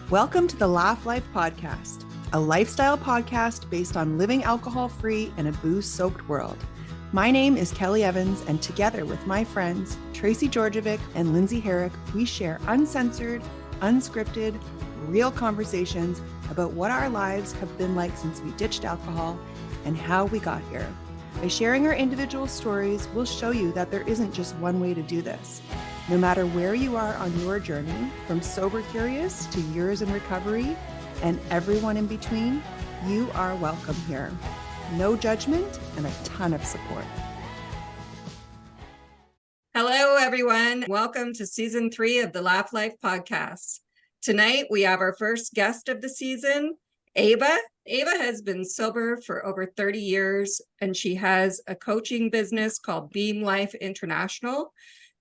Welcome to the BEAMLiFE Podcast, a lifestyle podcast based on living alcohol-free in a booze-soaked world. My name is Kelly Evans, and together with my friends, Tracy Georgievic and Lindsay Herrick, we share uncensored, unscripted, real conversations about what our lives have been like since we ditched alcohol and how we got here. By sharing our individual stories, we'll show you that there isn't just one way to do this. No matter where you are on your journey, from sober curious to years in recovery and everyone in between, you are welcome here. No judgment and a ton of support. Hello, everyone. Welcome to Season 3 of the BEAMLiFE Podcast. Tonight, we have our first guest of the season, Eva. Eva has been sober for over 30 years, and she has a coaching business called BEAMLiFE International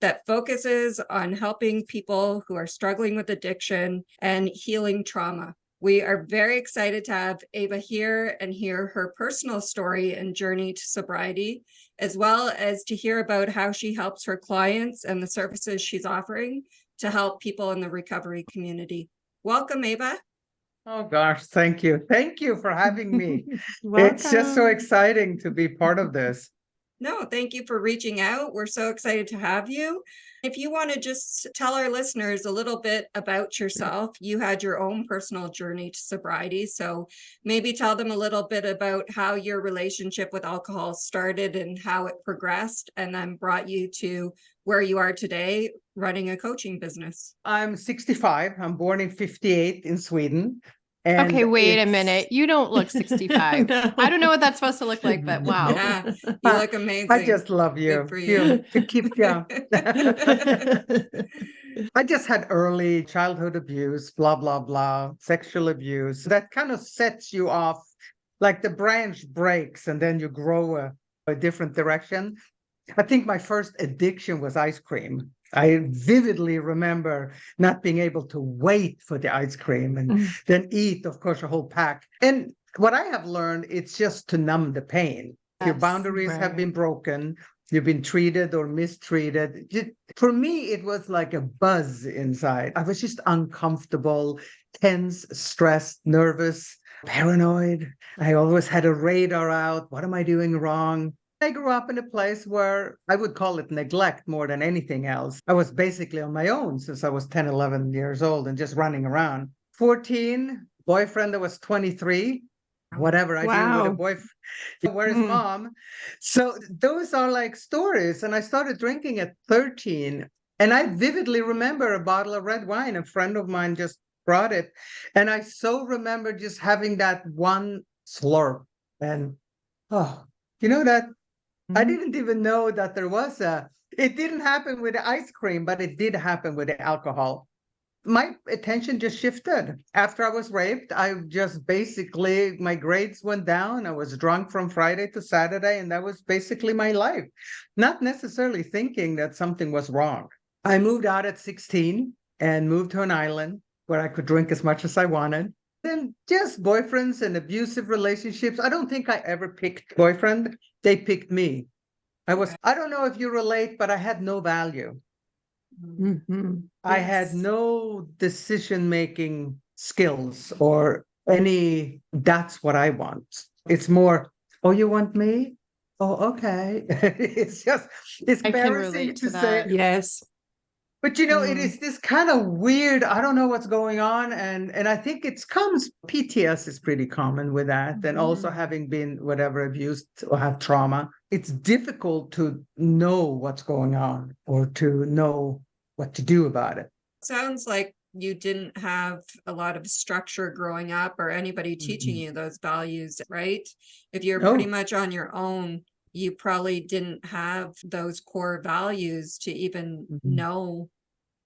that focuses on helping people who are struggling with addiction and healing trauma. We are very excited to have Eva here and hear her personal story and journey to sobriety, as well as to hear about how she helps her clients and the services she's offering to help people in the recovery community. Welcome, Eva. Oh gosh, thank you. Thank you for having me. It's just so exciting to be part of this. No, thank you for reaching out. We're so excited to have you. If you want to just tell our listeners a little bit about yourself, you had your own personal journey to sobriety. So maybe tell them a little bit about how your relationship with alcohol started and how it progressed and then brought you to where you are today, running a coaching business. I'm 65. I'm born in 58 in Sweden. And okay, wait a minute. You don't look 65. No. I don't know what that's supposed to look like, but wow. Yeah, you look amazing. I just love you. Good for you. To keep you. I just had early childhood abuse, blah, blah, blah, sexual abuse. That kind of sets you off, like the branch breaks and then you grow a different direction. I think my first addiction was ice cream. I vividly remember not being able to wait for the ice cream and then eat, of course, a whole pack. And what I have learned, it's just to numb the pain. Yes, your boundaries have been broken. You've been treated or mistreated. For me, it was like a buzz inside. I was just uncomfortable, tense, stressed, nervous, paranoid. I always had a radar out. What am I doing wrong? I grew up in a place where I would call it neglect more than anything else. I was basically on my own since I was 10, 11 years old and just running around. 14, boyfriend that was 23, whatever I do with a boyfriend. Where's mom? So those are like stories. And I started drinking at 13. And I vividly remember a bottle of red wine. A friend of mine just brought it. And I so remember just having that one slurp. And, you know that? I didn't even know that there was it didn't happen with the ice cream, but it did happen with the alcohol. My attention just shifted. After I was raped, I just basically, my grades went down. I was drunk from Friday to Saturday, and that was basically my life. Not necessarily thinking that something was wrong. I moved out at 16 and moved to an island where I could drink as much as I wanted. And just boyfriends and abusive relationships. I don't think I ever picked boyfriend. They picked me. I don't know if you relate, but I had no value. Mm-hmm. I had no decision-making skills or any, that's what I want. It's more, oh, you want me? Oh, okay. It's embarrassing to say. Yes. But, you know, it is this kind of weird, I don't know what's going on. And I think PTS is pretty common with that. And also having been abused or have trauma, it's difficult to know what's going on or to know what to do about it. Sounds like you didn't have a lot of structure growing up or anybody teaching you those values, right? If you're pretty much on your own, you probably didn't have those core values to even know.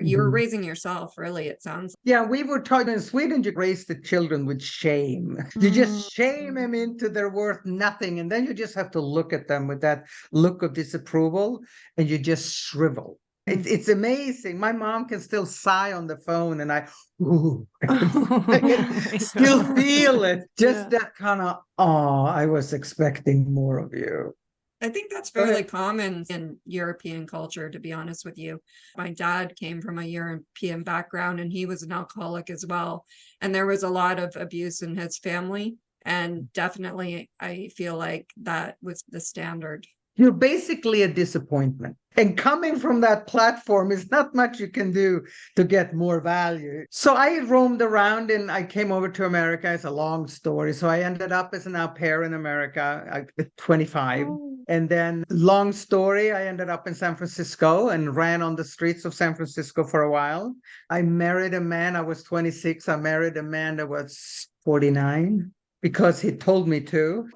You were raising yourself, really, it sounds. Yeah, we were taught in Sweden, you raise the children with shame. You just shame them into their worth nothing. And then you just have to look at them with that look of disapproval and you just shrivel. It's amazing. My mom can still sigh on the phone and I can still feel it. Just that kind of, I was expecting more of you. I think that's fairly common in European culture, to be honest with you. My dad came from a European background and he was an alcoholic as well. And there was a lot of abuse in his family. And definitely, I feel like that was the standard. You're basically a disappointment. And coming from that platform is not much you can do to get more value. So I roamed around and I came over to America. It's a long story. So I ended up as an au pair in America at 25. Oh. And then, long story, I ended up in San Francisco and ran on the streets of San Francisco for a while. I married a man. I was 26. I married a man that was 49. Because he told me to.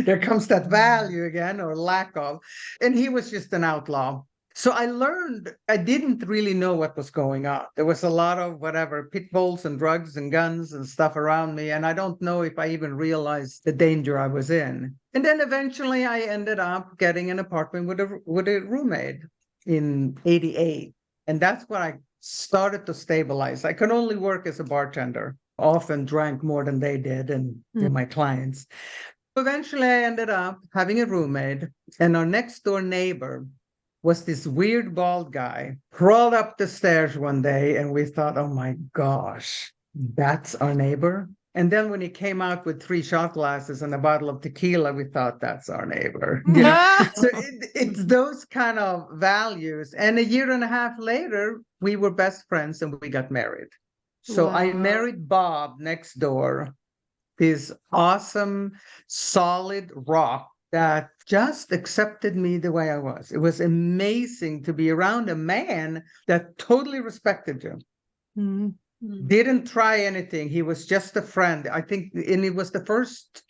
There comes that value again, or lack of. And he was just an outlaw. So I learned, I didn't really know what was going on. There was a lot of whatever, pit bulls and drugs and guns and stuff around me. And I don't know if I even realized the danger I was in. And then eventually I ended up getting an apartment with a roommate in 88. And that's when I started to stabilize. I could only work as a bartender. Often drank more than they did and my clients. Eventually, I ended up having a roommate, and our next door neighbor was this weird bald guy, crawled up the stairs one day, and we thought, oh my gosh, that's our neighbor? And then when he came out with 3 shot glasses and a bottle of tequila, we thought that's our neighbor. You know? So it's those kind of values. And a year and a half later, we were best friends and we got married. So wow. I married Bob next door, this awesome, solid rock that just accepted me the way I was. It was amazing to be around a man that totally respected you. Mm-hmm. Didn't try anything. He was just a friend. I think, and he was the first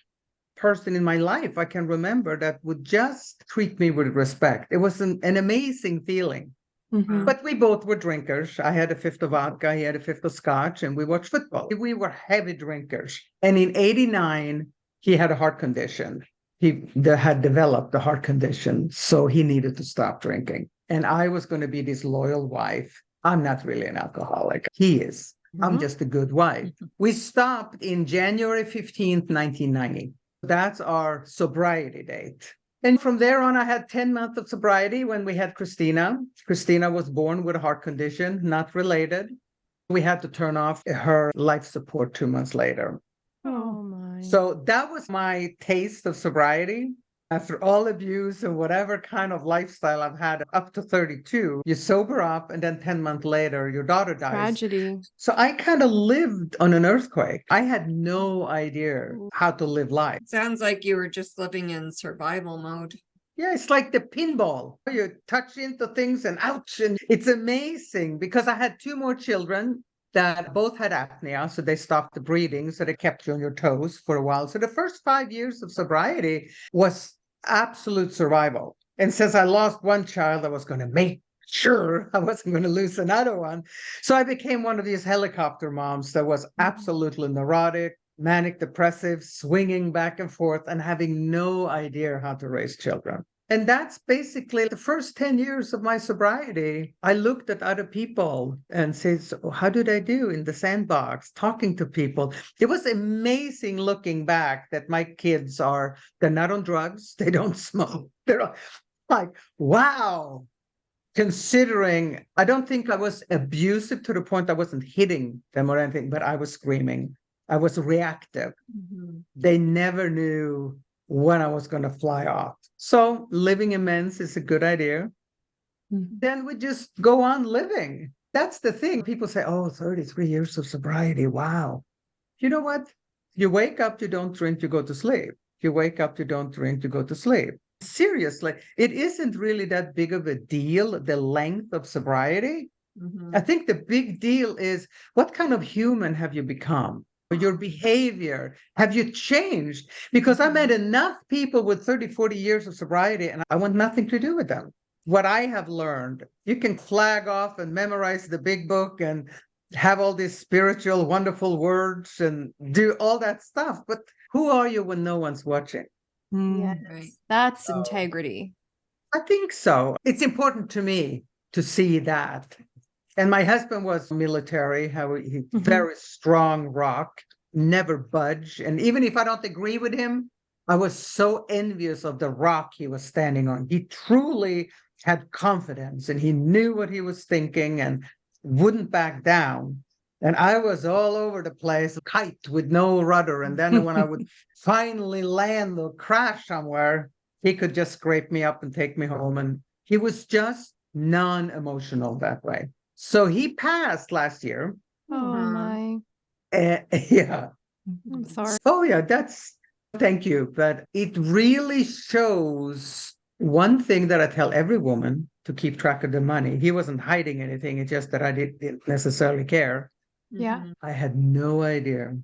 person in my life I can remember that would just treat me with respect. It was an amazing feeling. Mm-hmm. But we both were drinkers. I had a 5th of vodka, he had a 5th of scotch, and we watched football. We were heavy drinkers. And in 89, he had a heart condition. He had developed a heart condition, so he needed to stop drinking. And I was going to be this loyal wife. I'm not really an alcoholic. He is. Mm-hmm. I'm just a good wife. We stopped in January 15th, 1990. That's our sobriety date. And from there on, I had 10 months of sobriety when we had Christina. Christina was born with a heart condition, not related. We had to turn off her life support 2 months later. Oh, my. So that was my taste of sobriety. After all abuse and whatever kind of lifestyle I've had up to 32, you sober up and then 10 months later, your daughter dies. Tragedy. So I kind of lived on an earthquake. I had no idea how to live life. Sounds like you were just living in survival mode. Yeah, it's like the pinball. You touch into things and ouch. And it's amazing because I had 2 more children that both had apnea. So they stopped the breathing. So they kept you on your toes for a while. So the first 5 years of sobriety was absolute survival. And since I lost one child, I was going to make sure I wasn't going to lose another one. So I became one of these helicopter moms that was absolutely neurotic, manic depressive, swinging back and forth and having no idea how to raise children. And that's basically the first 10 years of my sobriety. I looked at other people and said, so how do they do in the sandbox, talking to people? It was amazing looking back that my kids they're not on drugs. They don't smoke. They're like, wow. Considering, I don't think I was abusive to the point I wasn't hitting them or anything, but I was screaming. I was reactive. Mm-hmm. They never knew when I was going to fly off. So living immense is a good idea. Mm-hmm. Then we just go on living. That's the thing. People say, oh, 33 years of sobriety. Wow. You know what? You wake up, you don't drink, you go to sleep. You wake up, you don't drink, you go to sleep. Seriously, it isn't really that big of a deal, the length of sobriety. Mm-hmm. I think the big deal is what kind of human have you become? Your behavior, have you changed? Because I met enough people with 30, 40 years of sobriety and I want nothing to do with them. What I have learned, you can flag off and memorize the big book and have all these spiritual, wonderful words and do all that stuff. But who are you when no one's watching? Yes, right. That's integrity. I think so. It's important to me to see that. And my husband was military, very strong rock, never budge. And even if I don't agree with him, I was so envious of the rock he was standing on. He truly had confidence and he knew what he was thinking and wouldn't back down. And I was all over the place, a kite with no rudder. And then when I would finally land or crash somewhere, he could just scrape me up and take me home. And he was just non-emotional that way. So he passed last year. Oh my. Yeah. I'm sorry. Oh, yeah, thank you. But it really shows one thing that I tell every woman to keep track of the money. He wasn't hiding anything. It's just that I didn't necessarily care. Yeah. I had no idea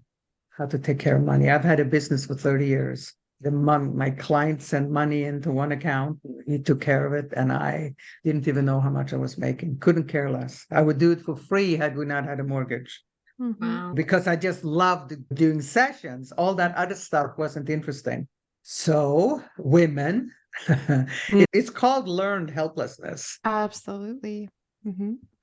how to take care of money. I've had a business for 30 years. My client sent money into one account. He took care of it. And I didn't even know how much I was making. Couldn't care less. I would do it for free had we not had a mortgage. Wow. Because I just loved doing sessions. All that other stuff wasn't interesting. So women, it's called learned helplessness. Absolutely.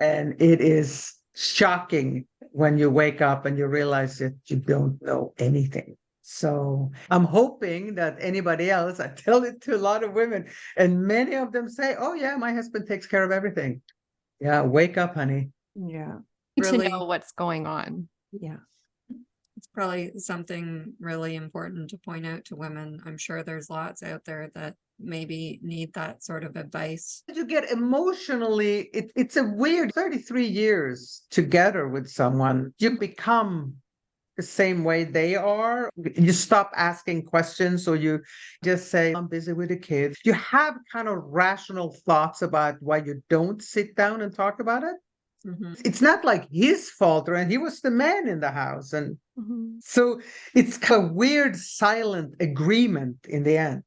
And it is shocking when you wake up and you realize that you don't know anything. So I'm hoping that anybody else, I tell it to a lot of women, and many of them say, oh yeah, my husband takes care of everything. Yeah, wake up, honey. Yeah. Really? To know what's going on. Yeah. It's probably something really important to point out to women. I'm sure there's lots out there that maybe need that sort of advice. You get emotionally, it's a weird 33 years together with someone. You become the same way they are. You stop asking questions, or you just say, I'm busy with the kids. You have kind of rational thoughts about why you don't sit down and talk about it. It's not like his fault, and he was the man in the house. And so it's kind of weird, silent agreement in the end.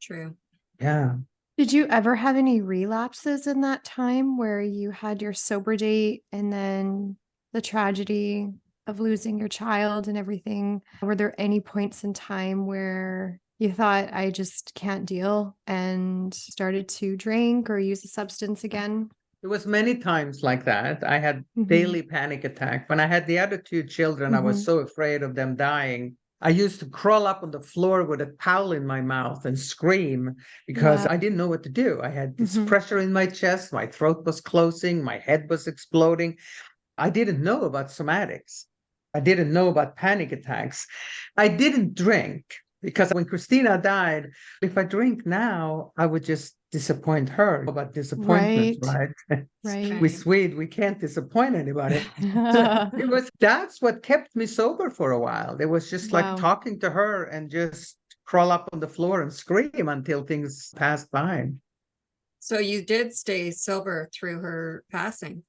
True. Yeah. Did you ever have any relapses in that time where you had your sober date and then the tragedy of losing your child and everything? Were there any points in time where you thought, I just can't deal, and started to drink or use a substance again? It was many times like that. I had daily panic attack. When I had the other two children, I was so afraid of them dying. I used to crawl up on the floor with a towel in my mouth and scream because I didn't know what to do. I had this pressure in my chest. My throat was closing. My head was exploding. I didn't know about somatics. I didn't know about panic attacks. I didn't drink because when Christina died, if I drink now, I would just disappoint her. About disappointment, right? Right. We Swede, we can't disappoint anybody. So that's what kept me sober for a while. It was just like talking to her and just crawl up on the floor and scream until things passed by. So you did stay sober through her passing?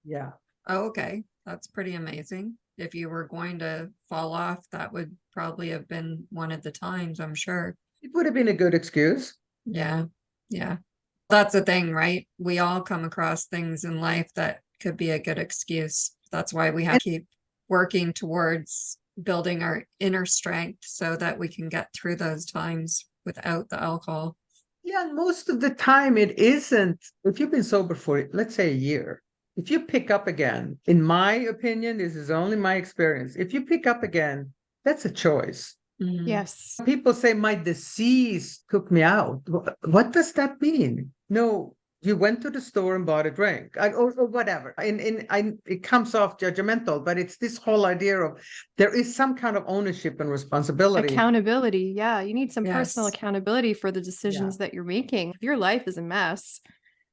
Yeah. Oh, okay. That's pretty amazing. If you were going to fall off, that would probably have been one of the times, I'm sure. It would have been a good excuse. Yeah. Yeah. That's the thing, right? We all come across things in life that could be a good excuse. That's why we have to keep working towards building our inner strength so that we can get through those times without the alcohol. Yeah, and most of the time it isn't. If you've been sober for, let's say, a year, if you pick up again, in my opinion, this is only my experience, if you pick up again, that's a choice. Yes. People say my disease took me out. What does that mean? No, you went to the store and bought a drink or whatever. It comes off judgmental, but it's this whole idea of there is some kind of ownership and responsibility. Accountability. Yeah. You need some personal accountability for the decisions that you're making. If your life is a mess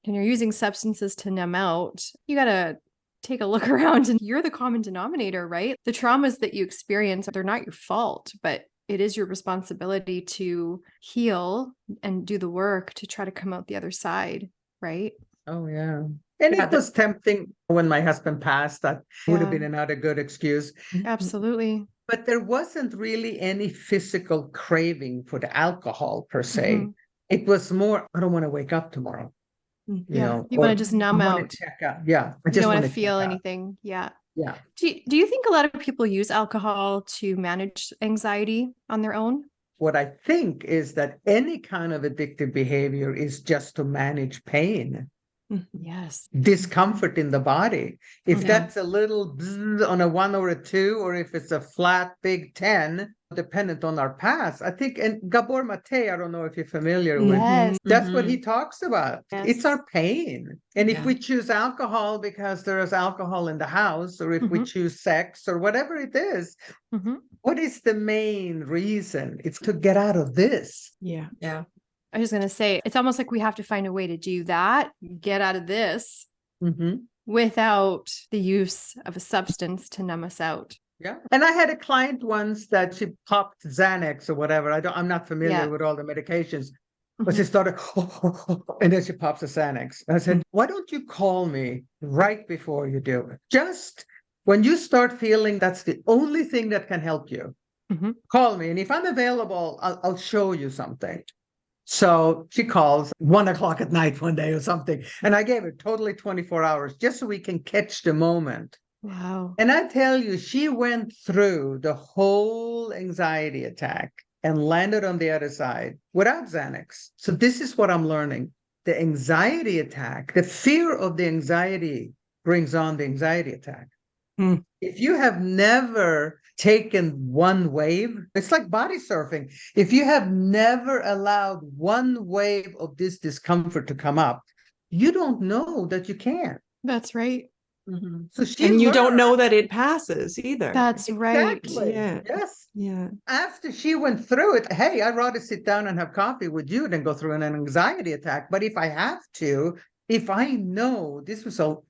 and you're using substances to numb out, you got to take a look around, and you're the common denominator, right? The traumas that you experience, they're not your fault, but it is your responsibility to heal and do the work to try to come out the other side, right? Oh, yeah. And it was tempting when my husband passed. That would have been another good excuse. Absolutely. But there wasn't really any physical craving for the alcohol per se. It was more, I don't want to wake up tomorrow. You know, you want to just numb out. Check out. Yeah. I just don't want to feel anything. Yeah. Yeah. Do you think a lot of people use alcohol to manage anxiety on their own? What I think is that any kind of addictive behavior is just to manage pain. Yes. discomfort in the body. If Yeah. that's a little bzzz on a 1 or a 2, or if it's a flat big 10, dependent on our past. I think, and Gabor Mate, I don't know if you're familiar with, Yes. that's what he talks about. Yes. It's our pain. And if Yeah. we choose alcohol because there is alcohol in the house, or if we choose sex or whatever it is, what is the main reason? It's to get out of this. Yeah. I was going to say, it's almost like we have to find a way to do that, get out of this without the use of a substance to numb us out. Yeah. And I had a client once that she popped Xanax or whatever. I'm not familiar with all the medications, but she started, and then she pops a Xanax. I said, why don't you call me right before you do it? Just when you start feeling that's the only thing that can help you, call me. And if I'm available, I'll show you something. So she calls 1 o'clock at night one day or something. And I gave her totally 24 hours just so we can catch the moment. Wow. And I tell you, she went through the whole anxiety attack and landed on the other side without Xanax. So this is what I'm learning. The anxiety attack, the fear of the anxiety brings on the anxiety attack. If you have never taken one wave, it's like body surfing. If you have never allowed one wave of this discomfort to come up, you don't know that you can. That's right. So and you don't know that it passes either. That's right. Exactly. Yeah. Yes. Yeah. After she went through it, hey, I'd rather sit down and have coffee with you than go through an anxiety attack. But if I have to, if I know this was it'll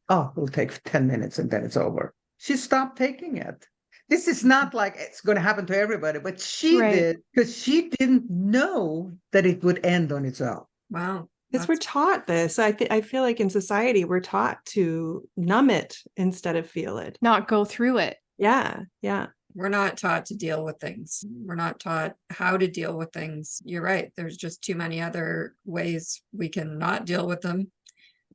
take 10 minutes and then it's over. She stopped taking it. This is not like it's going to happen to everybody, but she did because she didn't know that it would end on its own. Wow. Because we're taught this. I feel like in society, we're taught to numb it instead of feel it. Not go through it. Yeah. Yeah. We're not taught to deal with things. We're not taught how to deal with things. You're right. There's just too many other ways we can not deal with them.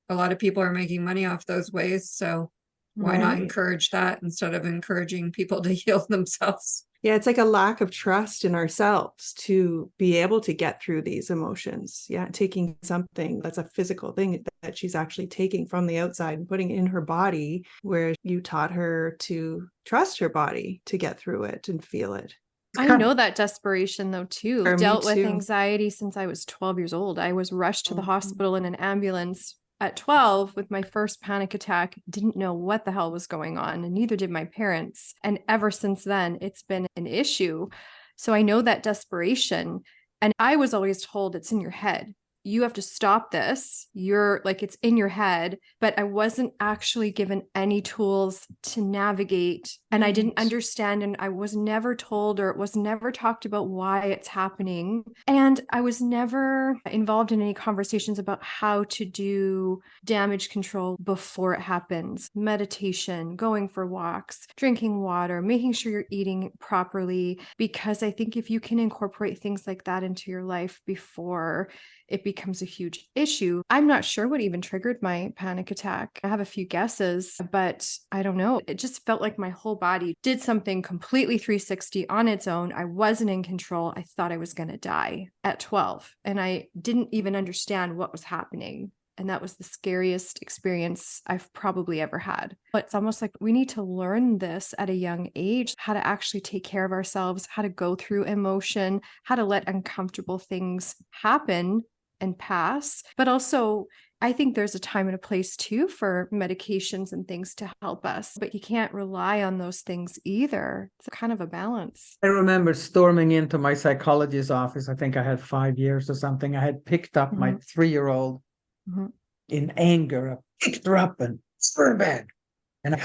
A lot of people are making money off those ways. So why not encourage that instead of encouraging people to heal themselves? Yeah, it's like a lack of trust in ourselves to be able to get through these emotions. Yeah, taking something that's a physical thing that she's actually taking from the outside and putting in her body, where you taught her to trust her body to get through it and feel it. I know that desperation though too. Me Dealt with too. anxiety since I was 12 years old. I was rushed to the hospital in an ambulance at 12 with my first panic attack. Didn't know what the hell was going on, and neither did my parents. And ever since then, it's been an issue. So I know that desperation. And I was always told it's in your head. You have to stop this. You're like, it's in your head. But I wasn't actually given any tools to navigate. And I didn't understand. And I was never told, or it was never talked about why it's happening. And I was never involved in any conversations about how to do damage control before it happens. Meditation, going for walks, drinking water, making sure you're eating properly. Because I think if you can incorporate things like that into your life before it becomes a huge issue. I'm not sure what even triggered my panic attack. I have a few guesses, but I don't know. It just felt like my whole body did something completely 360 on its own. I wasn't in control. I thought I was going to die at 12, and I didn't even understand what was happening. And that was the scariest experience I've probably ever had. But it's almost like we need to learn this at a young age, how to actually take care of ourselves, how to go through emotion, how to let uncomfortable things happen and pass. But also, I think there's a time and a place too for medications and things to help us, but you can't rely on those things either. It's kind of a balance. I remember storming into my psychologist's office. I think I had 5 years or something. I had picked up my 3-year-old in anger. I picked her up and threw her back. And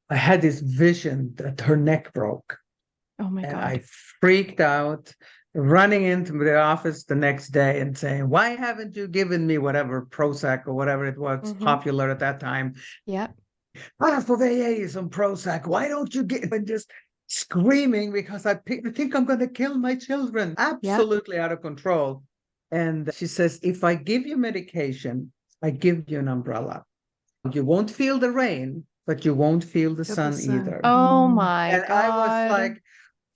I had this vision that her neck broke. Oh my and God. I freaked out, running into the office the next day and saying, why haven't you given me whatever Prozac or whatever it was popular at that time? Yep. Half of AA is on Prozac. Why don't you get, and just screaming because I think I'm going to kill my children. Absolutely out of control. And she says, if I give you medication, I give you an umbrella. You won't feel the rain, but you won't feel the sun either. Oh my and God. I was like,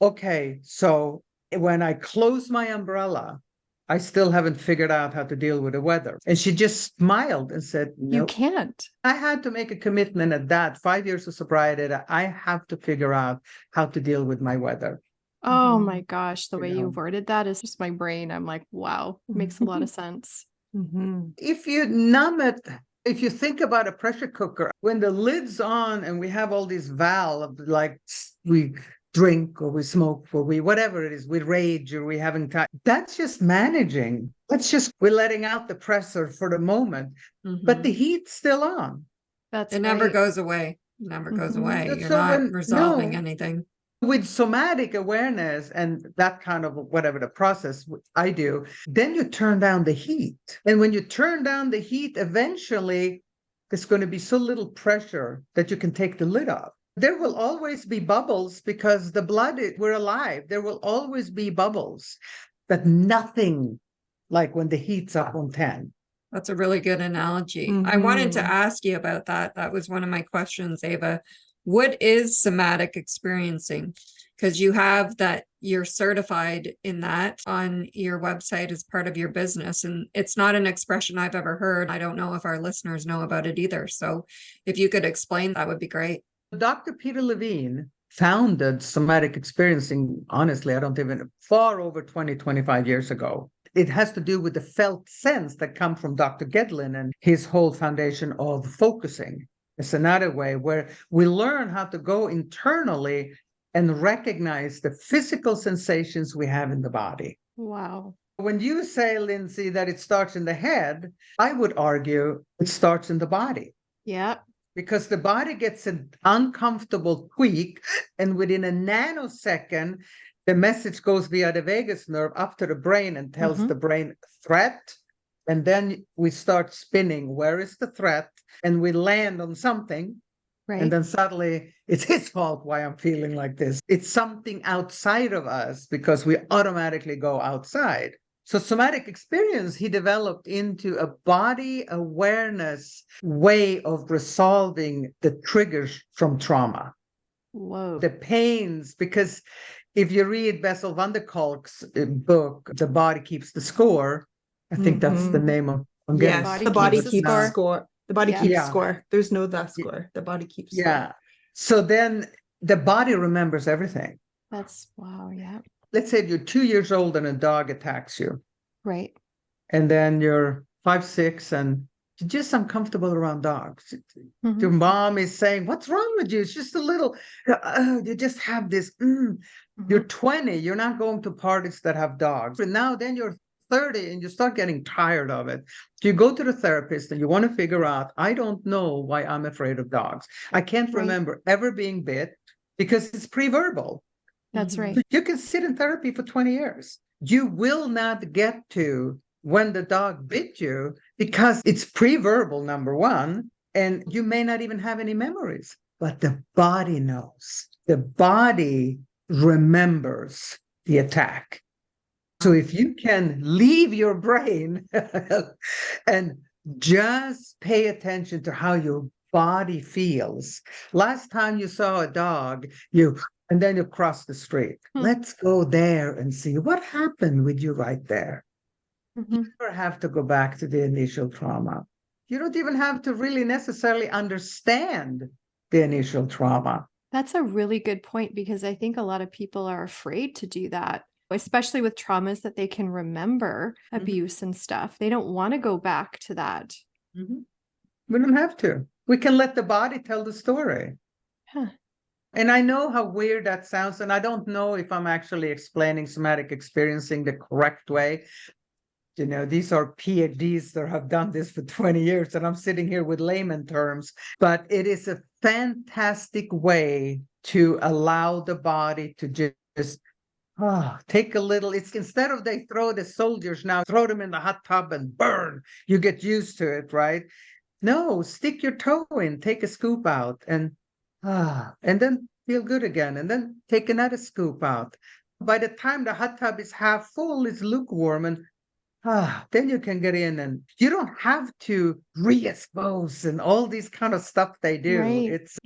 okay, so when I close my umbrella, I still haven't figured out how to deal with the weather. And she just smiled and said, no. You can't. I had to make a commitment at that 5 years of sobriety that I have to figure out how to deal with my weather. Oh my gosh, the way know. you worded that is just my brain. I'm like, wow, it makes a lot of sense. If you numb it, if you think about a pressure cooker, when the lid's on and we have all these valves, like we drink or we smoke or we whatever it is, we rage or we having time, that's just managing. We're letting out the pressure for the moment, but the heat's still on. It never goes away. Never goes away. You're So not resolving anything. With somatic awareness and that kind of whatever the process I do, then you turn down the heat. And when you turn down the heat, eventually there's going to be so little pressure that you can take the lid off. There will always be bubbles because the blood, we're alive. There will always be bubbles, but nothing like when the heat's up on 10. That's a really good analogy. I wanted to ask you about that. That was one of my questions, Eva. What is somatic experiencing? Because you have that, you're certified in that on your website as part of your business. And it's not an expression I've ever heard. I don't know if our listeners know about it either. So if you could explain, that would be great. Dr. Peter Levine founded Somatic Experiencing, honestly, I don't even, far over 20, 25 years ago. It has to do with the felt sense that comes from Dr. Gedlin and his whole foundation of focusing. It's another way where we learn how to go internally and recognize the physical sensations we have in the body. Wow. When you say, Lindsay, that it starts in the head, I would argue it starts in the body. Yeah. Because the body gets an uncomfortable tweak, and within a nanosecond, the message goes via the vagus nerve up to the brain and tells the brain threat. And then we start spinning. Where is the threat? And we land on something. Right. And then suddenly it's his fault why I'm feeling like this. It's something outside of us because we automatically go outside. So somatic experience, he developed into a body awareness way of resolving the triggers from trauma. Whoa. The pains, because if you read Bessel van der Kolk's book, The Body Keeps the Score, I think that's the name of yes, the body keeps score. The body keeps score. There's no the score. The body keeps score. So then the body remembers everything. That's wow, yeah. Let's say you're 2 years old and a dog attacks you. Right. And then you're 5, 6, and you're just uncomfortable around dogs. Your mom is saying, what's wrong with you? It's just a little, you just have this, You're 20, you're not going to parties that have dogs. And now then you're 30 and you start getting tired of it. So you go to the therapist and you want to figure out, I don't know why I'm afraid of dogs. I can't remember ever being bit because it's pre-verbal. That's right. So you can sit in therapy for 20 years. You will not get to when the dog bit you because it's pre-verbal, number one, and you may not even have any memories, but the body knows. The body remembers the attack. So if you can leave your brain and just pay attention to how your body feels. Last time you saw a dog, and then you cross the street. Let's go there and see what happened with you right there. You never have to go back to the initial trauma. You don't even have to really necessarily understand the initial trauma. That's a really good point because I think a lot of people are afraid to do that, especially with traumas that they can remember, abuse and stuff. They don't want to go back to that. We don't have to. We can let the body tell the story. And I know how weird that sounds, and I don't know if I'm actually explaining somatic experiencing the correct way. You know, these are PhDs that have done this for 20 years, and I'm sitting here with layman terms, but it is a fantastic way to allow the body to just take a little, it's instead of they throw the soldiers now, throw them in the hot tub and burn, you get used to it, right? No, stick your toe in, take a scoop out and then feel good again. And then take another scoop out. By the time the hot tub is half full, it's lukewarm and then you can get in and you don't have to re-expose and all these kind of stuff they do. Right. It's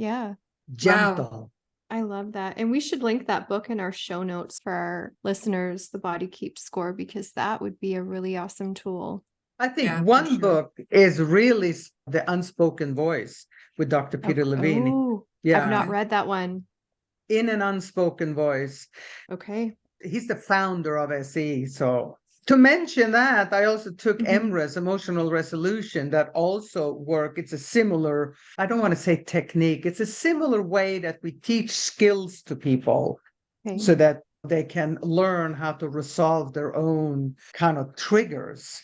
gentle. Wow. I love that. And we should link that book in our show notes for our listeners, The Body Keeps Score, because that would be a really awesome tool. I think Yeah, for one sure. book is really The Unspoken Voice with Dr. Peter Levine. Oh, Yeah. I've not read that one. In an Unspoken Voice. Okay. He's the founder of SE. So to mention that, I also took EmRes, Emotional Resolution, that also work. It's a similar, I don't want to say technique, it's a similar way that we teach skills to people so that they can learn how to resolve their own kind of triggers.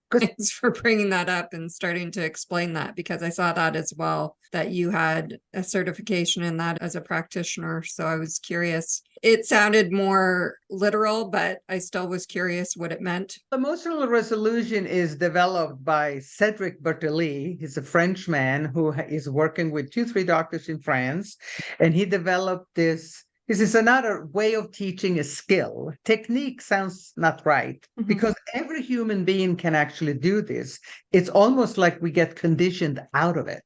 Thanks for bringing that up and starting to explain that, because I saw that as well, that you had a certification in that as a practitioner. So I was curious. It sounded more literal, but I still was curious what it meant. Emotional resolution is developed by Cedric Berthelli. He's a Frenchman who is working with 2-3 doctors in France. And he developed this. This is another way of teaching a skill. Technique sounds not right, because every human being can actually do this. It's almost like we get conditioned out of it.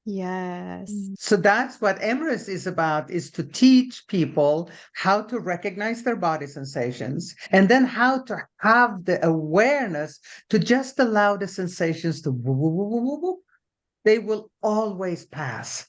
Yes. So that's what EmRes is about, is to teach people how to recognize their body sensations, and then how to have the awareness to just allow the sensations to whoop, whoop, whoop, whoop, whoop. They will always pass.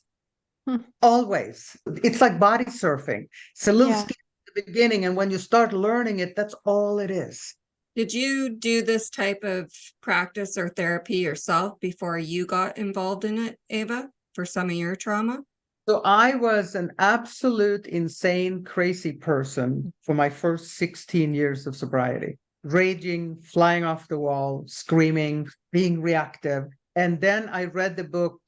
Always. It's like body surfing. It's a little scary at the beginning, and when you start learning it, that's all it is. Did you do this type of practice or therapy yourself before you got involved in it, Eva, for some of your trauma? So I was an absolute insane, crazy person for my first 16 years of sobriety. Raging, flying off the wall, screaming, being reactive. And then I read the book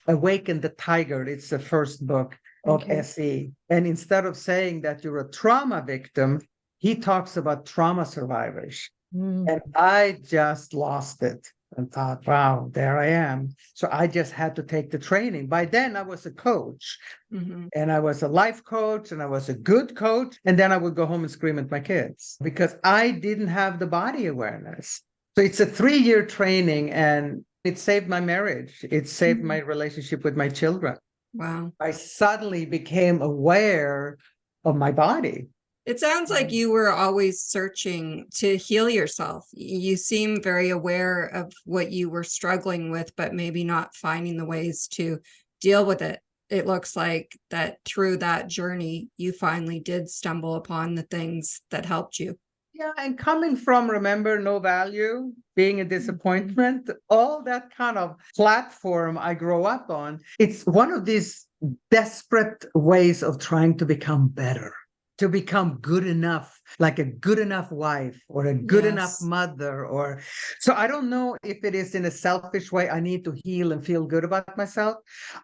Awaken the Tiger. It's the first book of SE. And instead of saying that you're a trauma victim, he talks about trauma survivors. And I just lost it and thought, wow, there I am. So I just had to take the training. By then I was a coach, and I was a life coach, and I was a good coach. And then I would go home and scream at my kids because I didn't have the body awareness. So it's a 3-year training, and it saved my marriage. It saved my relationship with my children. Wow. I suddenly became aware of my body. It sounds like you were always searching to heal yourself. You seem very aware of what you were struggling with, but maybe not finding the ways to deal with it. It looks like that through that journey, you finally did stumble upon the things that helped you. Yeah, and coming from, remember, no value, being a disappointment, all that kind of platform I grow up on, it's one of these desperate ways of trying to become better, to become good enough, like a good enough wife or a good enough mother. Or so I don't know if it is in a selfish way. I need to heal and feel good about myself.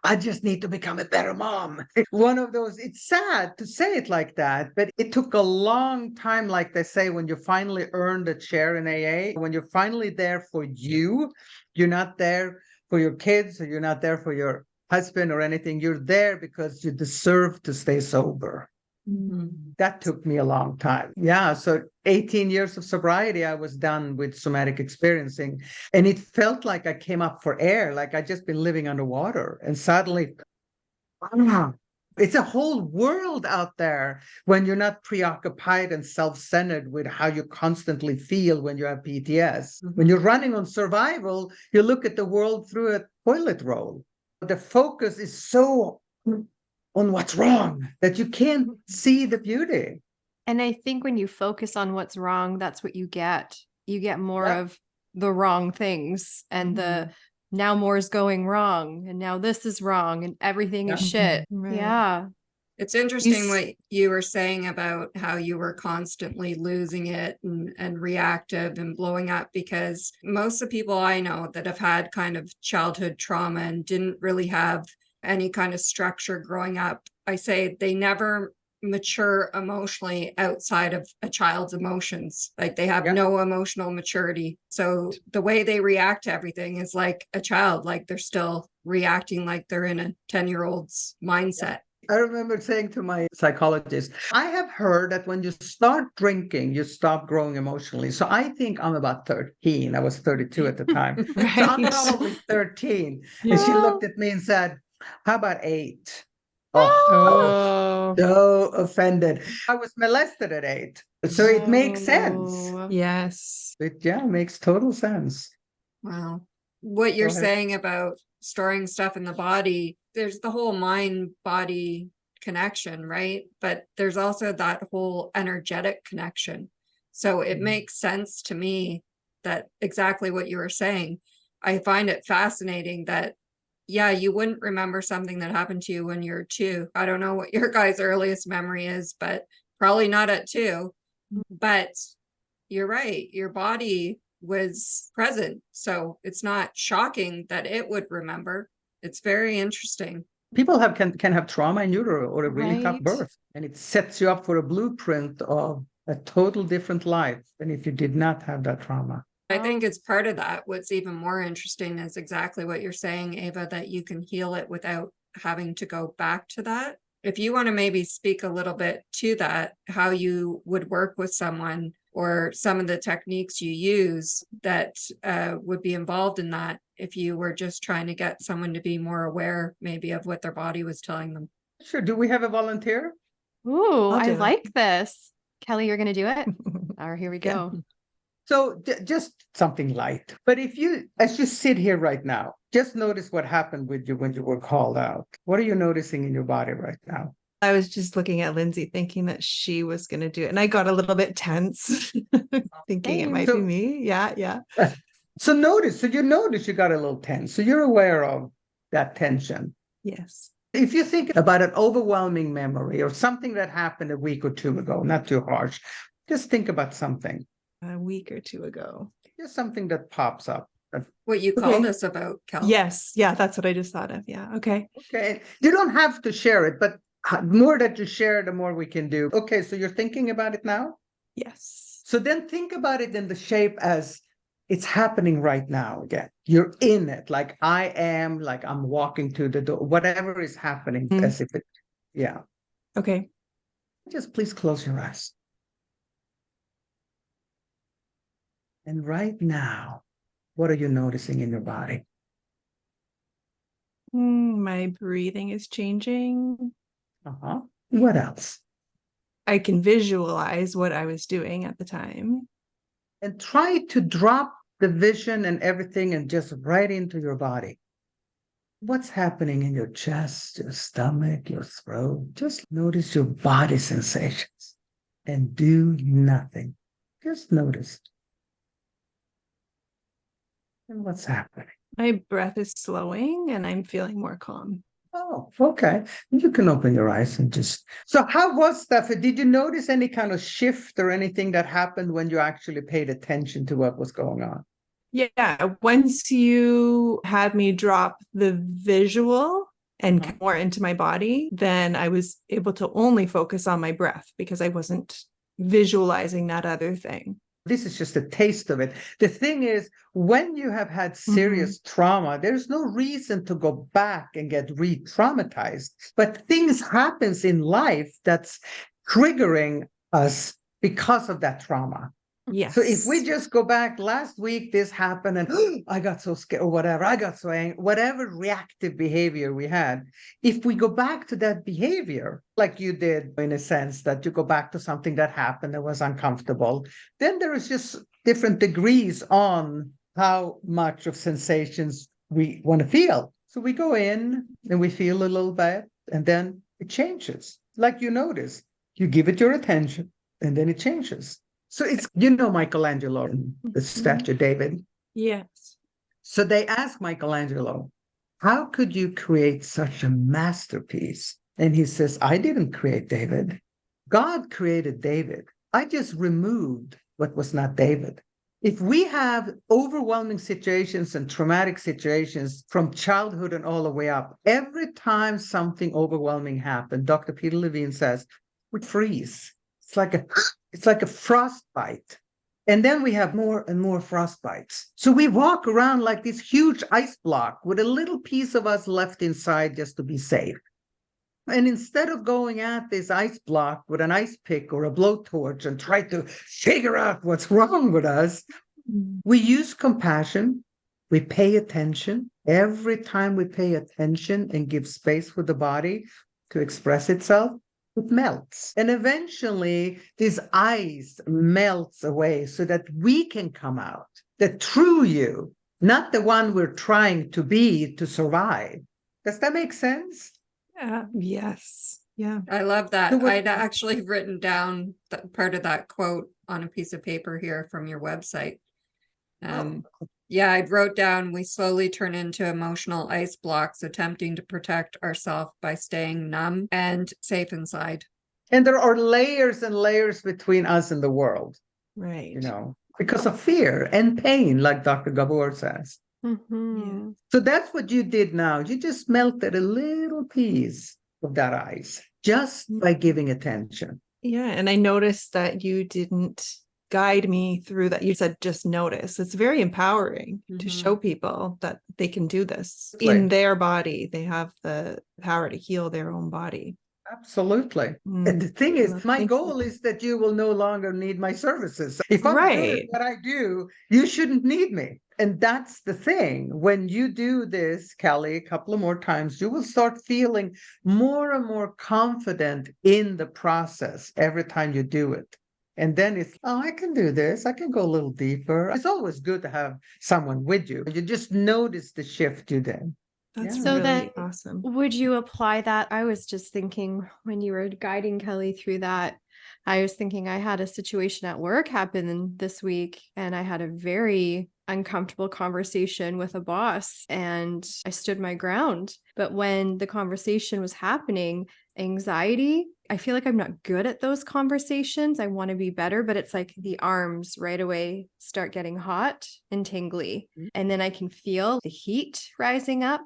I just need to become a better mom. One of those, it's sad to say it like that, but it took a long time, like they say, when you finally earned a chair in AA, when you're finally there for you, you're not there for your kids, or you're not there for your husband or anything. You're there because you deserve to stay sober. That took me a long time. Yeah. So 18 years of sobriety, I was done with somatic experiencing. And it felt like I came up for air, like I'd just been living underwater. And suddenly, it's a whole world out there when you're not preoccupied and self-centered with how you constantly feel when you have PTS. When you're running on survival, you look at the world through a toilet roll. The focus is so on what's wrong that you can't see the beauty. And I think when you focus on what's wrong, that's what you get. You get more of the wrong things, and the now more is going wrong, and now this is wrong, and everything is shit. Yeah. It's interesting what you were saying about how you were constantly losing it and reactive and blowing up, because most of the people I know that have had kind of childhood trauma and didn't really have any kind of structure growing up, I say they never mature emotionally outside of a child's emotions. Like they have no emotional maturity. So the way they react to everything is like a child, like they're still reacting like they're in a 10-year-old's mindset. I remember saying to my psychologist, I have heard that when you start drinking, you stop growing emotionally. So I think I'm about 13. I was 32 at the time. So I'm probably 13. And she looked at me and said, how about 8? Oh, so offended. I was molested at 8. So it makes sense. Yes. It makes total sense. Wow. What you're saying about storing stuff in the body, there's the whole mind body connection, right? But there's also that whole energetic connection. So it makes sense to me that exactly what you were saying. I find it fascinating that, yeah, you wouldn't remember something that happened to you when you're 2. I don't know what your guys' earliest memory is, but probably not at 2. But you're right. Your body was present. So it's not shocking that it would remember. It's very interesting. People can have trauma in utero or a really tough birth, and it sets you up for a blueprint of a total different life than if you did not have that trauma. I think it's part of that. What's even more interesting is exactly what you're saying, Eva, that you can heal it without having to go back to that. If you want to maybe speak a little bit to that, how you would work with someone or some of the techniques you use that would be involved in that, if you were just trying to get someone to be more aware maybe of what their body was telling them. Sure. Do we have a volunteer? Ooh, I like this. Kelly, you're going to do it? All right, here we go. Yeah. So just something light. But if you, as you sit here right now, just notice what happened with you when you were called out. What are you noticing in your body right now? I was just looking at Lindsay thinking that she was going to do it. And I got a little bit tense thinking it might be me. Yeah. So you notice you got a little tense. So you're aware of that tension. Yes. If you think about an overwhelming memory or something that happened a week or 2 ago, not too harsh, just think about something. A week or 2 ago. Just something that pops up. What you called us about, Kel. Yes. Yeah, that's what I just thought of. Yeah. Okay. Okay. You don't have to share it, but the more that you share, the more we can do. Okay. So you're thinking about it now? Yes. So then think about it in the shape as it's happening right now again. You're in it. Like I am, like I'm walking to the door, whatever is happening as if it, Okay. Just please close your eyes. And right now, what are you noticing in your body? My breathing is changing. What else? I can visualize what I was doing at the time. And try to drop the vision and everything and just right into your body. What's happening in your chest, your stomach, your throat? Just notice your body sensations and do nothing. Just notice. And what's happening? My breath is slowing and I'm feeling more calm. Oh, okay. You can open your eyes and just... So how was that? Did you notice any kind of shift or anything that happened when you actually paid attention to what was going on? Yeah. Once you had me drop the visual and come more into my body, then I was able to only focus on my breath because I wasn't visualizing that other thing. This is just a taste of it. The thing is, when you have had serious trauma, there's no reason to go back and get re-traumatized. But things happens in life that's triggering us because of that trauma. Yes. So if we just go back, last week this happened and I got so scared or whatever, I got so angry, whatever reactive behavior we had, if we go back to that behavior, like you did in a sense that you go back to something that happened that was uncomfortable, then there is just different degrees on how much of sensations we want to feel. So we go in and we feel a little bit and then it changes. Like you notice, you give it your attention and then it changes. So it's, Michelangelo, the statue, David. Yes. So they asked Michelangelo, how could you create such a masterpiece? And he says, I didn't create David. God created David. I just removed what was not David. If we have overwhelming situations and traumatic situations from childhood and all the way up, every time something overwhelming happened, Dr. Peter Levine says, we freeze. It's like a frostbite. And then we have more and more frostbites. So we walk around like this huge ice block with a little piece of us left inside just to be safe. And instead of going at this ice block with an ice pick or a blowtorch and try to figure out what's wrong with us, we use compassion. We pay attention. Every time we pay attention and give space for the body, to express itself, it melts. And eventually this ice melts away so that we can come out, the true you, not the one we're trying to be to survive. Does that make sense? Yes. Yeah. I love that. So what- I'd actually written down part of that quote on a piece of paper here from your website. Yeah, I wrote down, we slowly turn into emotional ice blocks, attempting to protect ourselves by staying numb and safe inside. And there are layers and layers between us and the world, Right. you know, because of fear and pain, like Dr. Gabor says. Mhm. So that's what you did now. You just melted a little piece of that ice just by giving attention. Yeah. And I noticed that you didn't guide me through that. You said, just notice. It's very empowering to show people that they can do this in their body. They have the power to heal their own body. Absolutely. And the thing is, my goal is that you will no longer need my services. If I'm good at what I do, you shouldn't need me. And that's the thing. When you do this, Kelly, a couple of more times, you will start feeling more and more confident in the process every time you do it. And then it's, oh, I can do this. I can go a little deeper. It's always good to have someone with you. You just notice the shift you did. That's So really then awesome. would you apply that? I was just thinking when you were guiding Kelly through that, I was thinking I had a situation at work happen this week, and I had a very uncomfortable conversation with a boss, and I stood my ground. But when the conversation was happening, anxiety, I feel like I'm not good at those conversations. I want to be better, but it's like the arms right away start getting hot and tingly. And then I can feel the heat rising up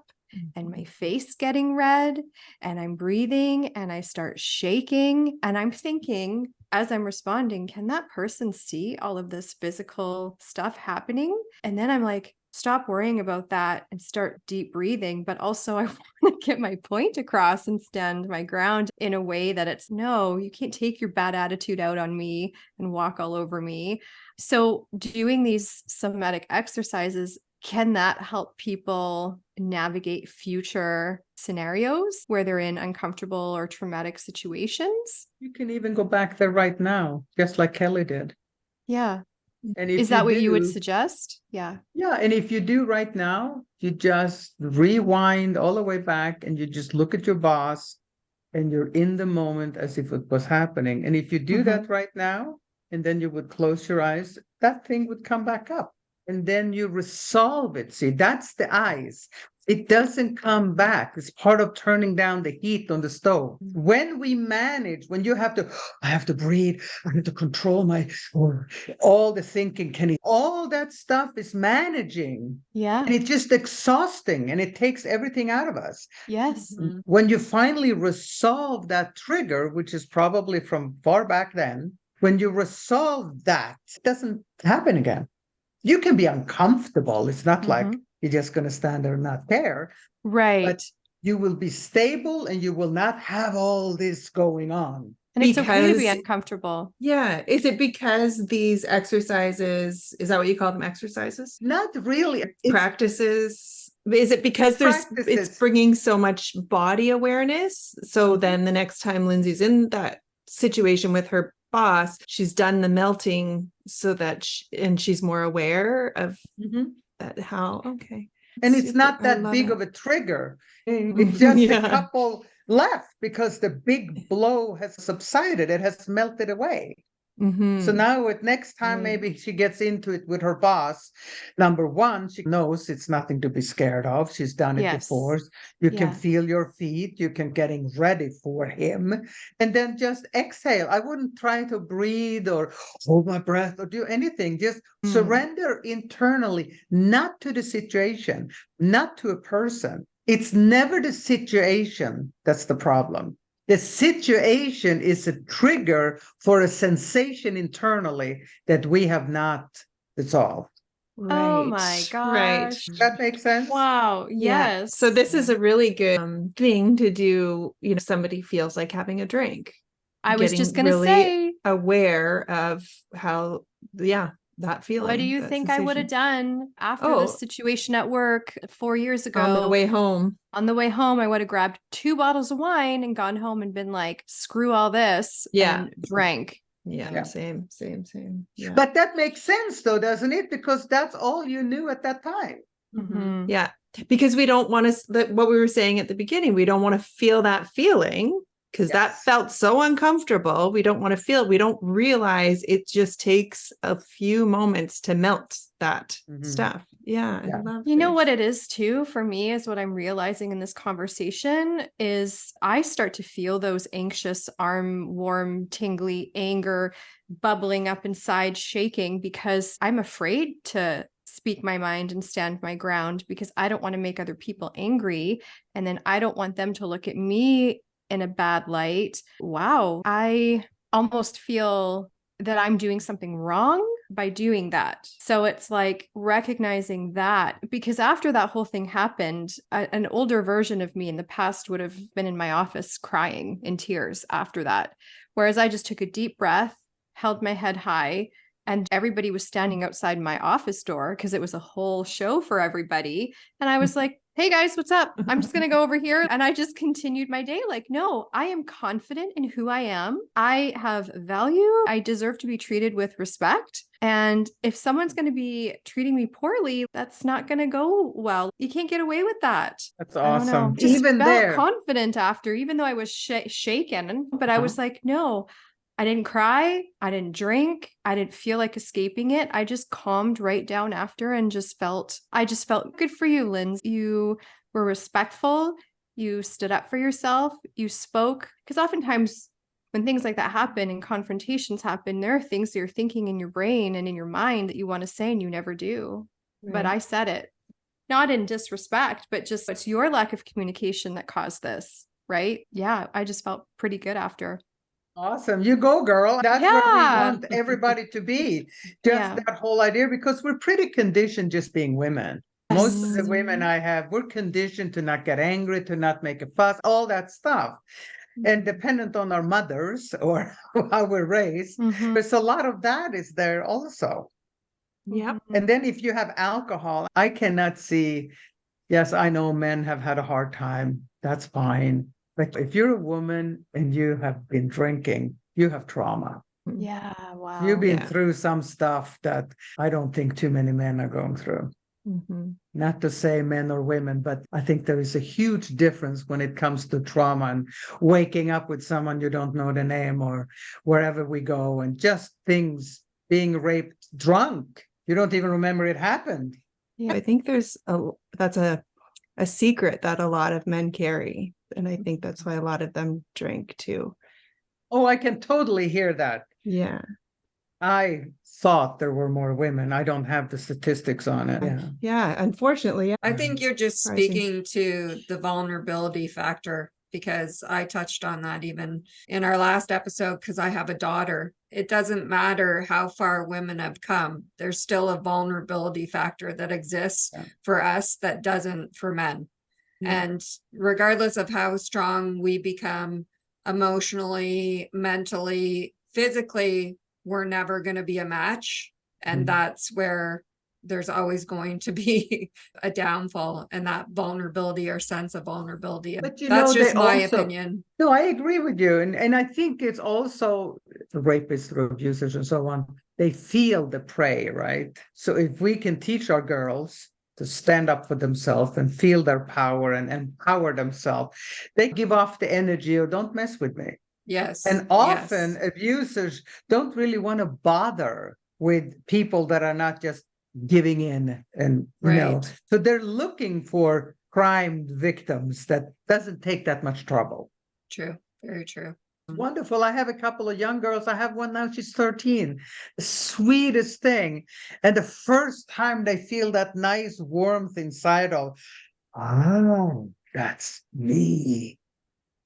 and my face getting red, and I'm breathing and I start shaking. And I'm thinking, as I'm responding, can that person see all of this physical stuff happening? And then I'm like, stop worrying about that and start deep breathing. But also, I want to get my point across and stand my ground in a way that it's, no, you can't take your bad attitude out on me and walk all over me. So doing these somatic exercises, can that help people navigate future scenarios where they're in uncomfortable or traumatic situations? You can even go back there right now, just like Kelly did. Yeah. And if Is that what you would do- suggest? Yeah. Yeah, and if you do right now, you just rewind all the way back and you just look at your boss and you're in the moment as if it was happening. And if you do that right now, and then you would close your eyes, that thing would come back up. And then you resolve it. See, that's the ice. It doesn't come back. It's part of turning down the heat on the stove. When we manage, when you have to, I have to breathe, I have to control or all the thinking, all that stuff is managing. Yeah. And it's just exhausting and it takes everything out of us. Yes. When you finally resolve that trigger, which is probably from far back then, when you resolve that, it doesn't happen again. You can be uncomfortable. It's not like you're just going to stand there and not care. Right. But you will be stable and you will not have all this going on. And it's okay to be uncomfortable. Yeah. Is it because these exercises, is that what you call them, exercises? Not really. Practices. Is it because it's bringing so much body awareness? So then the next time Lindsay's in that situation with her boss, she's done the melting so that she's more aware of that. And it's not that big of a trigger. It's just a couple left because the big blow has subsided. It has melted away. So now next time maybe she gets into it with her boss, number one, she knows it's nothing to be scared of. She's done it before. You can feel your feet. You can getting ready for him. And then just exhale. I wouldn't try to breathe or hold my breath or do anything. Just surrender internally, not to the situation, not to a person. It's never the situation that's the problem. The situation is a trigger for a sensation internally that we have not dissolved. Oh my gosh. Right. That makes sense? Wow. Yes. Yeah. So this is a really good thing to do. You know, somebody feels like having a drink. I was just going to say, aware of how, that feeling. What do you that think I would have sensation. done after this situation at work 4 years ago? On the way home. On the way home, I would have grabbed 2 bottles of wine and gone home and been like, screw all this, and drank. Yeah. Same. Yeah. But that makes sense though, doesn't it? Because that's all you knew at that time. Mm-hmm. Yeah. Because we don't want to, what we were saying at the beginning, we don't want to feel that feeling because that felt so uncomfortable. We don't want to feel, we don't realize it just takes a few moments to melt that stuff. Yeah. I love You know what it is too, for me, is what I'm realizing in this conversation is I start to feel those anxious, arm warm, tingly anger bubbling up inside, shaking, because I'm afraid to speak my mind and stand my ground because I don't want to make other people angry. And then I don't want them to look at me in a bad light. Wow. I almost feel that I'm doing something wrong by doing that. So it's like recognizing that, because after that whole thing happened, an older version of me in the past would have been in my office crying in tears after that. Whereas I just took a deep breath, held my head high, and everybody was standing outside my office door because it was a whole show for everybody. And I was like, hey guys, what's up? I'm just going to go over here. And I just continued my day. Like, no, I am confident in who I am. I have value. I deserve to be treated with respect. And if someone's going to be treating me poorly, that's not going to go well. You can't get away with that. That's awesome. Just Even felt there, confident after, even though I was shaken, but I was like, no, I didn't cry. I didn't drink. I didn't feel like escaping it. I just calmed right down after and I just felt good for you, Linz. You were respectful. You stood up for yourself. You spoke. Because oftentimes when things like that happen and confrontations happen, there are things that you're thinking in your brain and in your mind that you want to say and you never do. Right. But I said it, not in disrespect, but just it's your lack of communication that caused this, right? Yeah, I just felt pretty good after. Awesome. You go, girl. That's where we want everybody to be. Just that whole idea, because we're pretty conditioned just being women. Most of the women I have, we're conditioned to not get angry, to not make a fuss, all that stuff. And dependent on our mothers or how we're raised, there's a lot of that is there also. Yep. And then if you have alcohol, I cannot see, yes, I know men have had a hard time. That's fine. But if you're a woman and you have been drinking, you have trauma. Yeah, wow. You've been through some stuff that I don't think too many men are going through. Not to say men or women, but I think there is a huge difference when it comes to trauma and waking up with someone you don't know the name or wherever we go, and just things being raped drunk. You don't even remember it happened. Yeah, I think that's a secret that a lot of men carry. And I think that's why a lot of them drink too. Oh, I can totally hear that. Yeah. I thought there were more women. I don't have the statistics on it. Yeah, unfortunately. I think you're just speaking to the vulnerability factor, because I touched on that even in our last episode, because I have a daughter. It doesn't matter how far women have come. There's still a vulnerability factor that exists for us that doesn't for men. And regardless of how strong we become emotionally, mentally, physically, we're never going to be a match. And that's where there's always going to be a downfall, and that vulnerability or sense of vulnerability. But that's just my opinion. No, I agree with you. And I think it's also the rapists or abusers and so on. They feel the prey, right? So if we can teach our girls to stand up for themselves and feel their power and empower themselves, they give off the energy of don't mess with me. Yes. And often abusers don't really want to bother with people that are not just giving in and, you know, so they're looking for crime victims that doesn't take that much trouble. True. Very true. Wonderful. I have a couple of young girls. I have one now, she's 13. The sweetest thing. And the first time they feel that nice warmth inside of, oh, that's me.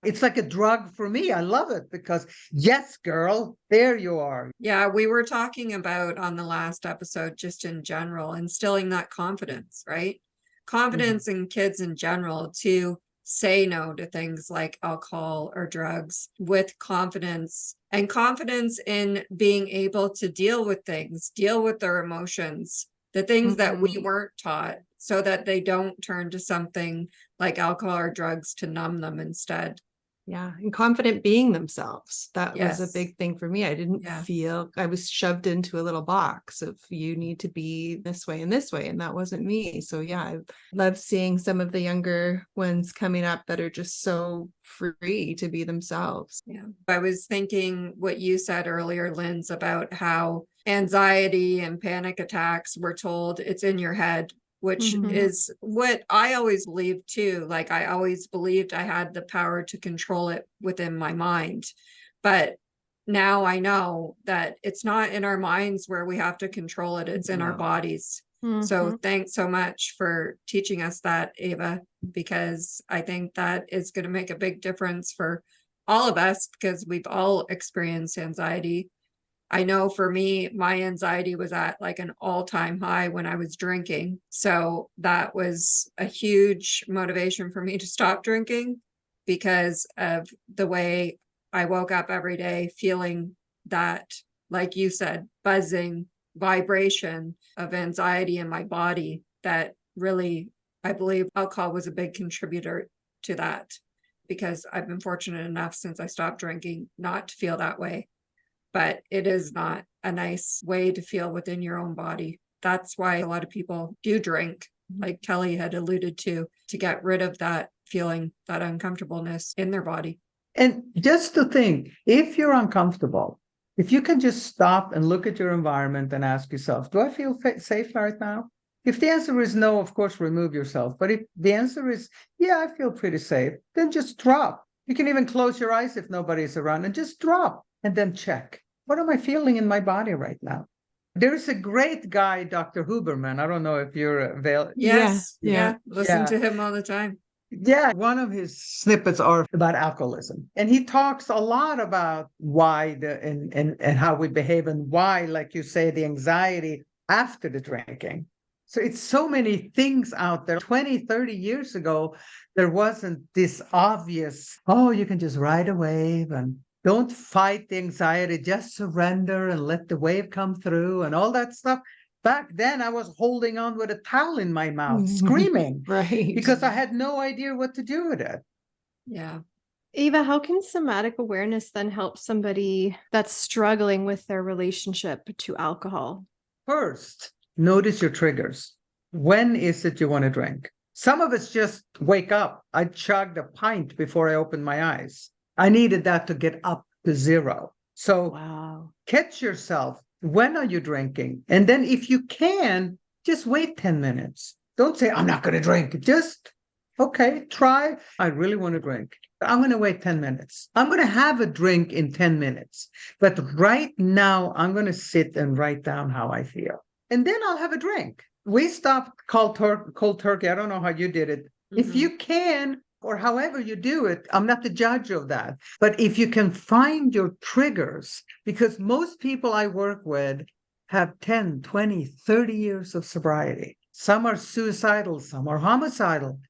It's like a drug for me. I love it because, yes, girl, there you are. Yeah, we were talking about on the last episode, just in general, instilling that confidence, right? Confidence in kids in general to say no to things like alcohol or drugs with confidence, and confidence in being able to deal with things, deal with their emotions, the things that we weren't taught, so that they don't turn to something like alcohol or drugs to numb them instead. Yeah. And confident being themselves. That was a Yes. big thing for me. I didn't Yeah. feel I was shoved into a little box of you need to be this way and this way. And that wasn't me. So yeah, I love seeing some of the younger ones coming up that are just so free to be themselves. Yeah. I was thinking what you said earlier, Linz, about how anxiety and panic attacks, we're told it's in your head, which is what I always believed too. Like, I always believed I had the power to control it within my mind. But now I know that it's not in our minds where we have to control it. It's in our bodies. So thanks so much for teaching us that, Eva, because I think that is going to make a big difference for all of us, because we've all experienced anxiety. I know for me, my anxiety was at like an all-time high when I was drinking. So that was a huge motivation for me to stop drinking, because of the way I woke up every day feeling that, like you said, buzzing vibration of anxiety in my body. That really, I believe alcohol was a big contributor to that, because I've been fortunate enough since I stopped drinking not to feel that way. But it is not a nice way to feel within your own body. That's why a lot of people do drink, like Kelly had alluded to get rid of that feeling, that uncomfortableness in their body. And just to think, if you're uncomfortable, if you can just stop and look at your environment and ask yourself, do I feel safe right now? If the answer is no, of course, remove yourself. But if the answer is, yeah, I feel pretty safe, then just drop. You can even close your eyes if nobody's around and just drop and then check. What am I feeling in my body right now? There's a great guy, Dr. Huberman. I don't know if you're available. Yes. Yeah. Listen to him all the time. Yeah, one of his snippets are about alcoholism. And he talks a lot about why and how we behave, and why, like you say, the anxiety after the drinking. So it's so many things out there. 20, 30 years ago, there wasn't this obvious, oh, you can just ride a wave and don't fight the anxiety, just surrender and let the wave come through and all that stuff. Back then, I was holding on with a towel in my mouth, screaming, right? Because I had no idea what to do with it. Yeah. Eva, how can somatic awareness then help somebody that's struggling with their relationship to alcohol? First, notice your triggers. When is it you want to drink? Some of us just wake up. I chugged a pint before I opened my eyes. I needed that to get up to 0. So catch yourself. When are you drinking? And then if you can, just wait 10 minutes. Don't say, I'm not going to drink. Just, okay, try. I really want to drink. I'm going to wait 10 minutes. I'm going to have a drink in 10 minutes. But right now, I'm going to sit and write down how I feel. And then I'll have a drink. We stopped cold turkey. I don't know how you did it. If you can, or however you do it, I'm not the judge of that. But if you can find your triggers, because most people I work with have 10, 20, 30 years of sobriety. Some are suicidal, some are homicidal,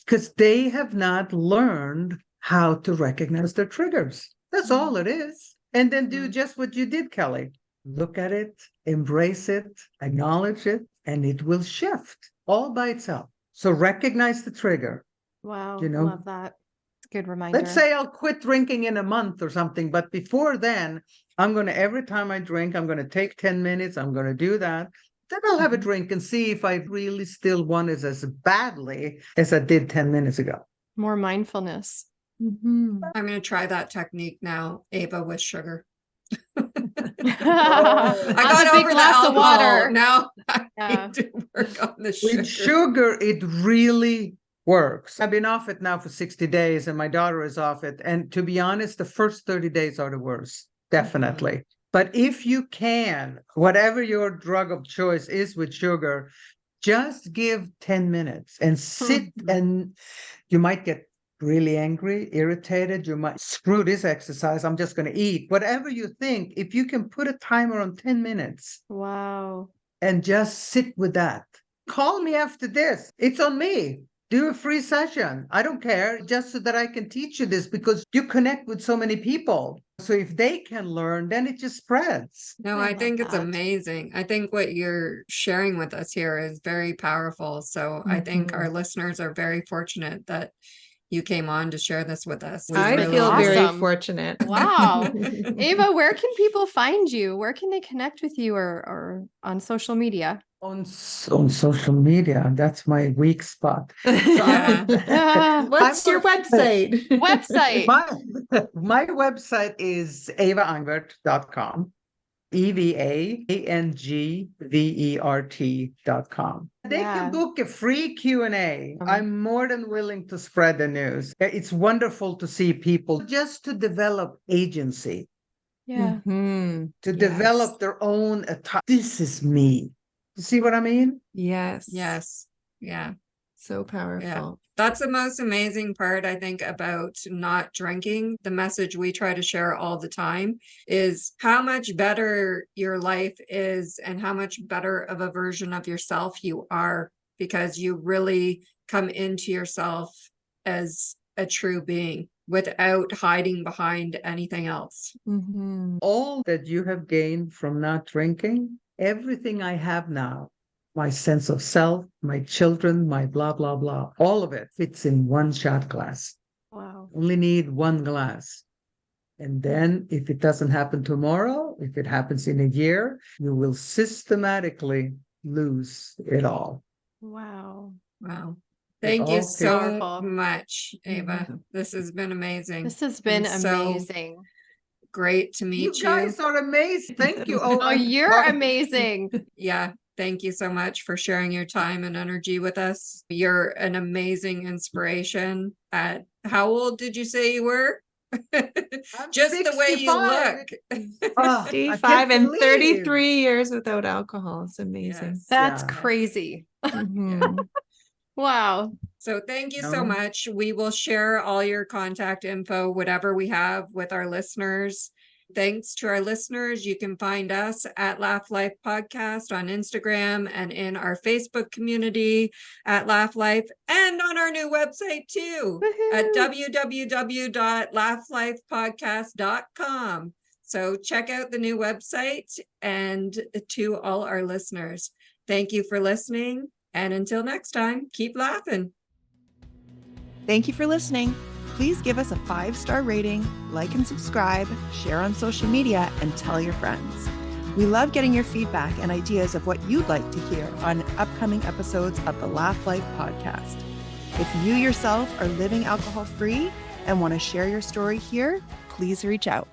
because they have not learned how to recognize their triggers. That's all it is. And then do just what you did, Kelly. Look at it, embrace it, acknowledge it, and it will shift all by itself. So recognize the trigger. Wow, You know? love that. It's a good reminder. Let's say I'll quit drinking in a month or something, but before then, I'm going to, every time I drink, I'm going to take 10 minutes, I'm going to do that. Then I'll have a drink and see if I really still want it as badly as I did 10 minutes ago. More mindfulness. I'm going to try that technique now, Eva, with sugar. I got a big over the glass of alcohol. water. Now I need to work on the sugar. With sugar, it really works. I've been off it now for 60 days and my daughter is off it. And to be honest, the first 30 days are the worst, definitely. But if you can, whatever your drug of choice is with sugar, just give 10 minutes and sit, and you might get really angry, irritated. You might, screw this exercise, I'm just going to eat. Whatever you think, if you can put a timer on 10 minutes. Wow. And just sit with that. Call me after this. It's on me. Do a free session. I don't care, just so that I can teach you this, because you connect with so many people. So if they can learn, then it just spreads. No, I think it's amazing. I think what you're sharing with us here is very powerful. So I think our listeners are very fortunate that you came on to share this with us. I feel very fortunate. Wow. Eva, where can people find you? Where can they connect with you, or on social media? On social media, that's my weak spot. So What's your website? My website is evaangvert.com. EvaAngvert.com. They can book a free Q&A. I'm more than willing to spread the news. It's wonderful to see people just to develop agency. Yeah. To develop their own, this is me. You see what I mean? Yes. Yes. Yeah. So powerful. Yeah. That's the most amazing part, I think, about not drinking. The message we try to share all the time is how much better your life is and how much better of a version of yourself you are, because you really come into yourself as a true being without hiding behind anything else. All that you have gained from not drinking, everything I have now, my sense of self, my children, my blah, blah, blah, all of it fits in one shot glass. Wow. Only need one glass. And then if it doesn't happen tomorrow, if it happens in a year, you will systematically lose it all. Wow. Wow. Thank you so much, Eva. This has been amazing. This has been amazing. Great to meet you. You guys are amazing. Thank you. Oh, you're amazing. Yeah. Thank you so much for sharing your time and energy with us. You're an amazing inspiration. At how old did you say you were? Just 65. The way you look. 65 and 33 years without alcohol. It's amazing. Yes. That's crazy. Wow. So thank you so much. We will share all your contact info, whatever we have, with our listeners. Thanks to our listeners. You can find us at Laugh Life Podcast on Instagram and in our Facebook community at Laugh Life, and on our new website too. Woohoo. At www.laughlifepodcast.com. So check out the new website. And to all our listeners, thank you for listening. And until next time, keep laughing. Thank you for listening. Please give us a 5-star rating, like and subscribe, share on social media, and tell your friends. We love getting your feedback and ideas of what you'd like to hear on upcoming episodes of the Laugh Life podcast. If you yourself are living alcohol-free and want to share your story here, please reach out.